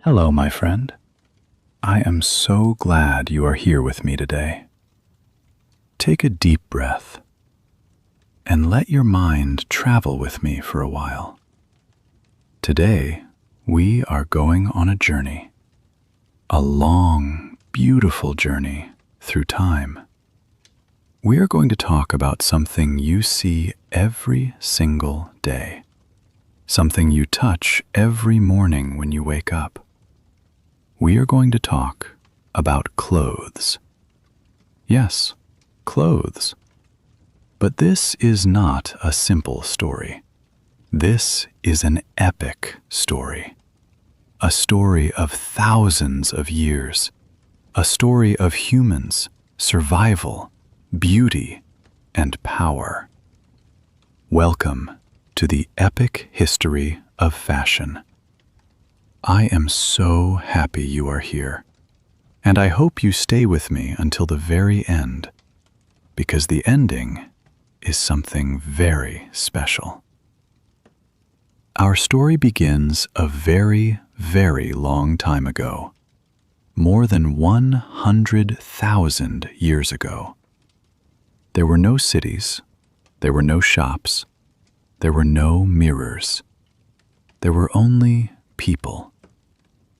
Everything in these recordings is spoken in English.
Hello, my friend. I am so glad you are here with me today. Take a deep breath and let your mind travel with me for a while. Today, we are going on a journey, a long, beautiful journey through time. We are going to talk about something you see every single day, something you touch every morning when you wake up. We are going to talk about clothes. Yes, clothes. But this is not a simple story. This is an epic story. A story of thousands of years. A story of humans, survival, beauty, and power. Welcome to the epic history of fashion. I am so happy you are here, and I hope you stay with me until the very end, because the ending is something very special. Our story begins a very, very long time ago, more than 100,000 years ago. There were no cities, there were no shops, there were no mirrors. There were only people.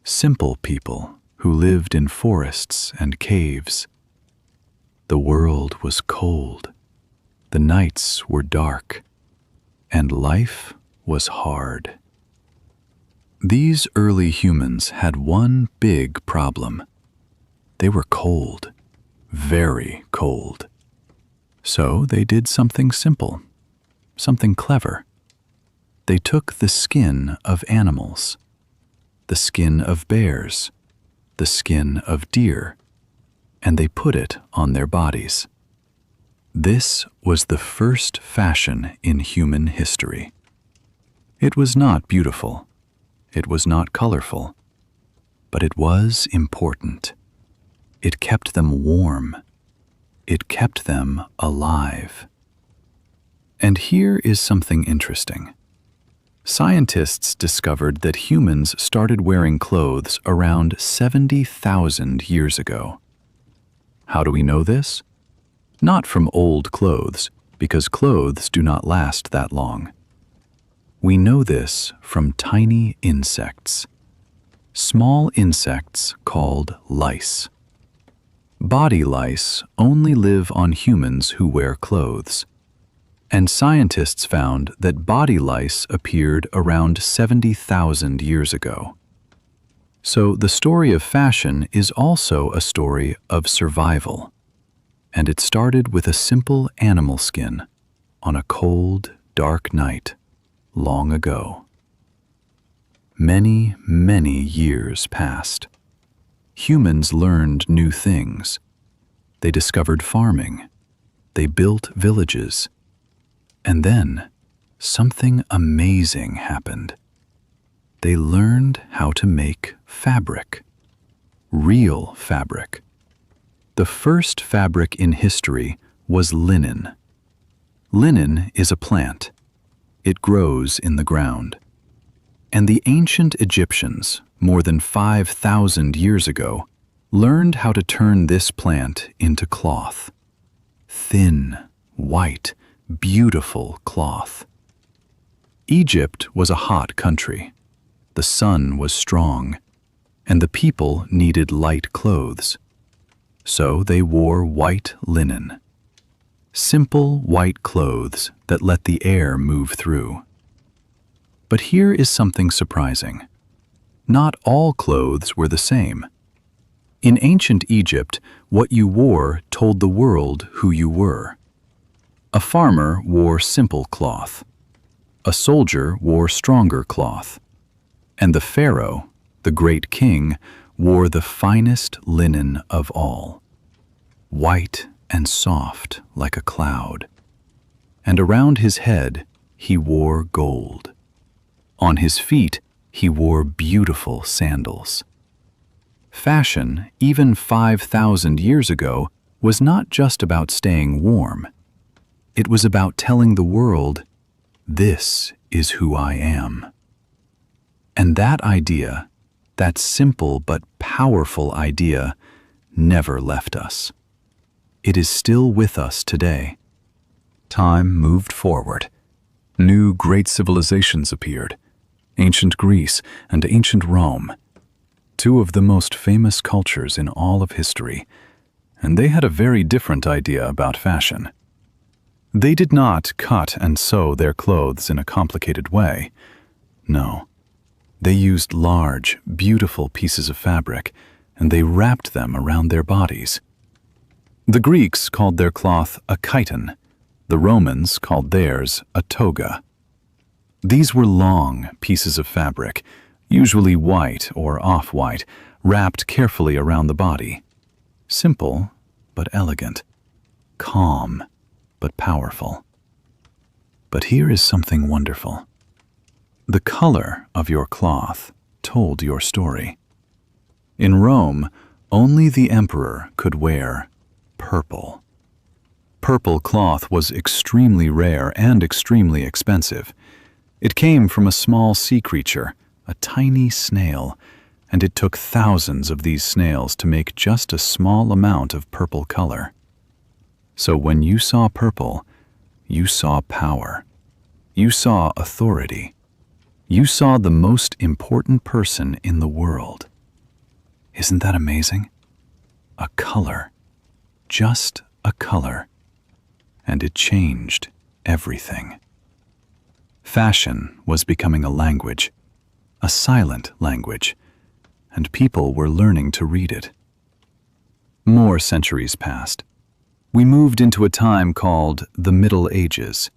Simple people who lived in forests and caves. The world was cold, the nights were dark, and life was hard. These early humans had one big problem. They were cold, very cold. So they did something simple, something clever. They took the skin of animals, the skin of bears, the skin of deer, and they put it on their bodies. This was the first fashion in human history. It was not beautiful, it was not colorful, but it was important. It kept them warm. It kept them alive. And here is something interesting. Scientists discovered that humans started wearing clothes around 70,000 years ago. How do we know this? Not from old clothes, because clothes do not last that long. We know this from tiny insects. Small insects called lice. Body lice only live on humans who wear clothes. And scientists found that body lice appeared around 70,000 years ago. So the story of fashion is also a story of survival. And it started with a simple animal skin on a cold, dark night long ago. Many, many years passed. Humans learned new things. They discovered farming. They built villages. And then, something amazing happened. They learned how to make fabric. Real fabric. The first fabric in history was linen. Linen is a plant. It grows in the ground. And the ancient Egyptians, more than 5,000 years ago, learned how to turn this plant into cloth. Thin, white, beautiful cloth. Egypt was a hot country. The sun was strong, and the people needed light clothes. So they wore white linen. Simple white clothes that let the air move through. But here is something surprising. Not all clothes were the same. In ancient Egypt, what you wore told the world who you were. A farmer wore simple cloth. A soldier wore stronger cloth. And the pharaoh, the great king, wore the finest linen of all. White and soft like a cloud. And around his head he wore gold. On his feet he wore beautiful sandals. Fashion, even 5,000 years ago, was not just about staying warm. It was about telling the world, this is who I am. And that idea, that simple but powerful idea never left us. It is still with us today. Time moved forward. New great civilizations appeared. Ancient Greece and ancient Rome, two of the most famous cultures in all of history, and they had a very different idea about fashion. They did not cut and sew their clothes in a complicated way. No. They used large, beautiful pieces of fabric, and they wrapped them around their bodies. The Greeks called their cloth a chiton. The Romans called theirs a toga. These were long pieces of fabric, usually white or off-white, wrapped carefully around the body. Simple, but elegant. Calm, but powerful. But here is something wonderful. The color of your cloth told your story. In Rome, only the emperor could wear purple. Purple cloth was extremely rare and extremely expensive. It came from a small sea creature, a tiny snail, and it took thousands of these snails to make just a small amount of purple color. So when you saw purple, you saw power. You saw authority. You saw the most important person in the world. Isn't that amazing? A color. Just a color. And it changed everything. Fashion was becoming a language, a silent language, and people were learning to read it. More centuries passed. We moved into a time called the Middle Ages.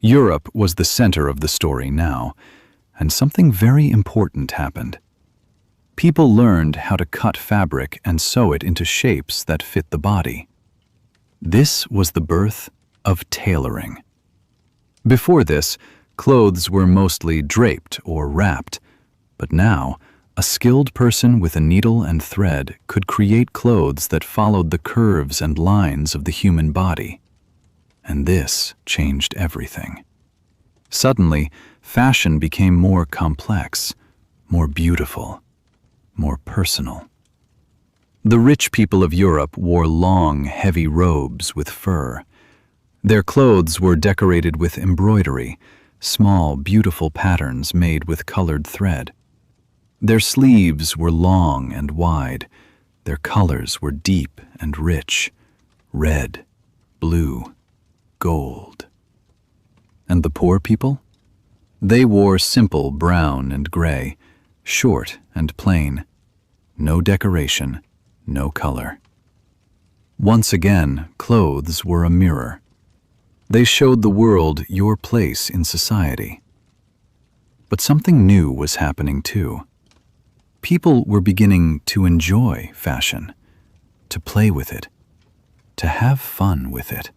Europe was the center of the story now, and something very important happened. People learned how to cut fabric and sew it into shapes that fit the body. This was the birth of tailoring. Before this, clothes were mostly draped or wrapped, but now, a skilled person with a needle and thread could create clothes that followed the curves and lines of the human body. And this changed everything. Suddenly, fashion became more complex, more beautiful, more personal. The rich people of Europe wore long, heavy robes with fur. Their clothes were decorated with embroidery, small, beautiful patterns made with colored thread. Their sleeves were long and wide. Their colors were deep and rich, red, blue, gold. And the poor people? They wore simple brown and gray, short and plain. No decoration, no color. Once again, clothes were a mirror. They showed the world your place in society. But something new was happening too. People were beginning to enjoy fashion, to play with it, to have fun with it.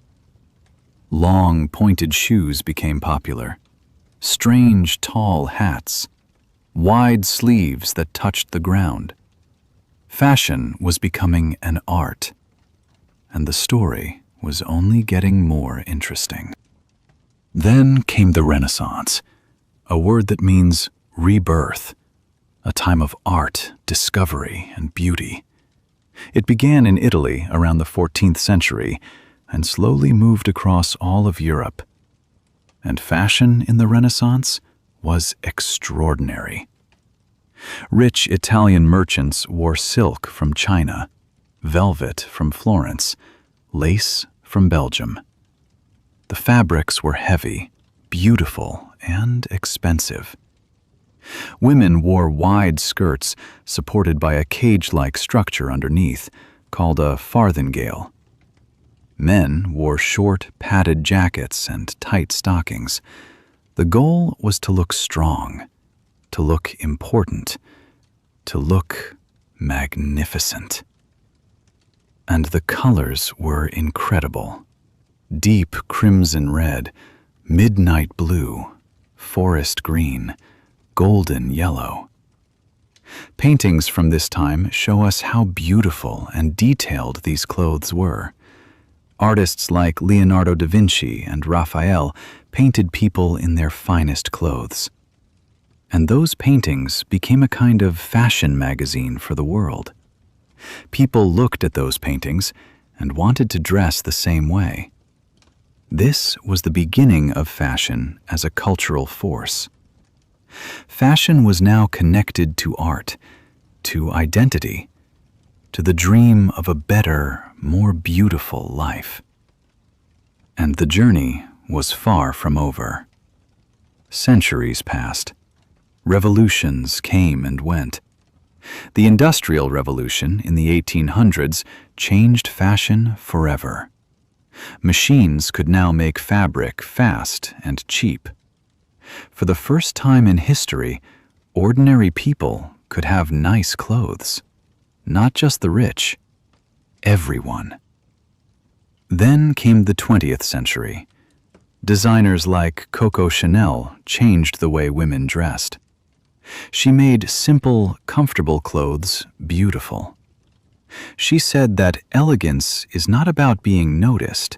Long, pointed shoes became popular. Strange, tall hats. Wide sleeves that touched the ground. Fashion was becoming an art, and the story was only getting more interesting. Then came the Renaissance, a word that means rebirth, a time of art, discovery, and beauty. It began in Italy around the 14th century and slowly moved across all of Europe. And fashion in the Renaissance was extraordinary. Rich Italian merchants wore silk from China, velvet from Florence, lace from Belgium. The fabrics were heavy, beautiful, and expensive. Women wore wide skirts supported by a cage-like structure underneath, called a farthingale. Men wore short, padded jackets and tight stockings. The goal was to look strong, to look important, to look magnificent. And the colors were incredible. Deep crimson red, midnight blue, forest green, golden yellow. Paintings from this time show us how beautiful and detailed these clothes were. Artists like Leonardo da Vinci and Raphael painted people in their finest clothes. And those paintings became a kind of fashion magazine for the world. People looked at those paintings and wanted to dress the same way. This was the beginning of fashion as a cultural force. Fashion was now connected to art, to identity, to the dream of a better, more beautiful life. And the journey was far from over. Centuries passed. Revolutions came and went. The Industrial Revolution in the 1800s changed fashion forever. Machines could now make fabric fast and cheap. For the first time in history, ordinary people could have nice clothes. Not just the rich, everyone. Then came the 20th century. Designers like Coco Chanel changed the way women dressed. She made simple, comfortable clothes beautiful. She said that elegance is not about being noticed,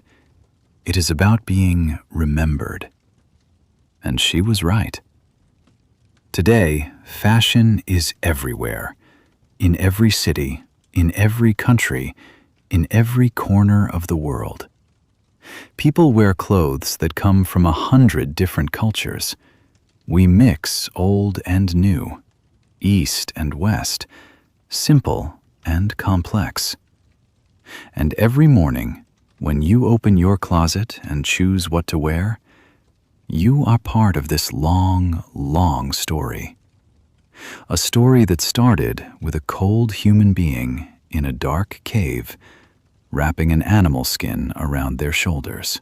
it is about being remembered. And she was right. Today, fashion is everywhere, in every city, in every country, in every corner of the world. People wear clothes that come from 100 different cultures. We mix old and new, east and west, simple and complex. And every morning, when you open your closet and choose what to wear, you are part of this long, long story. A story that started with a cold human being in a dark cave, wrapping an animal skin around their shoulders.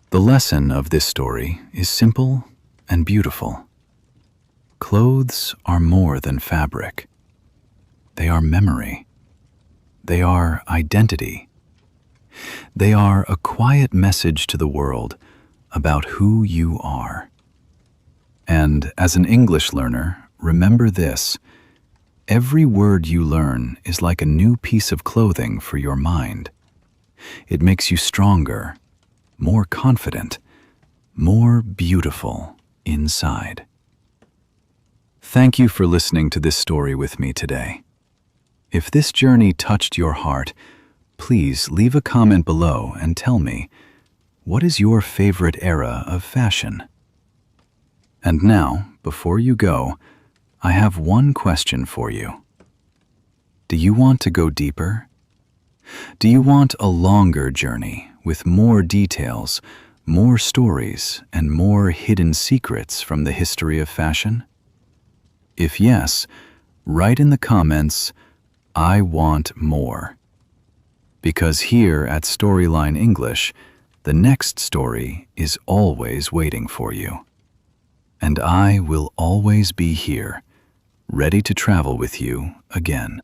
The lesson of this story is simple and beautiful. Clothes are more than fabric. They are memory. They are identity. They are a quiet message to the world about who you are. And as an English learner, remember this: every word you learn is like a new piece of clothing for your mind. It makes you stronger, more confident, more beautiful inside. Thank you for listening to this story with me today. If this journey touched your heart, please leave a comment below and tell me, what is your favorite era of fashion? And now, before you go, I have one question for you. Do you want to go deeper? Do you want a longer journey with more details, more stories, and more hidden secrets from the history of fashion? If yes, write in the comments, "I want more." Because here at Storyline English, the next story is always waiting for you. And I will always be here, ready to travel with you again.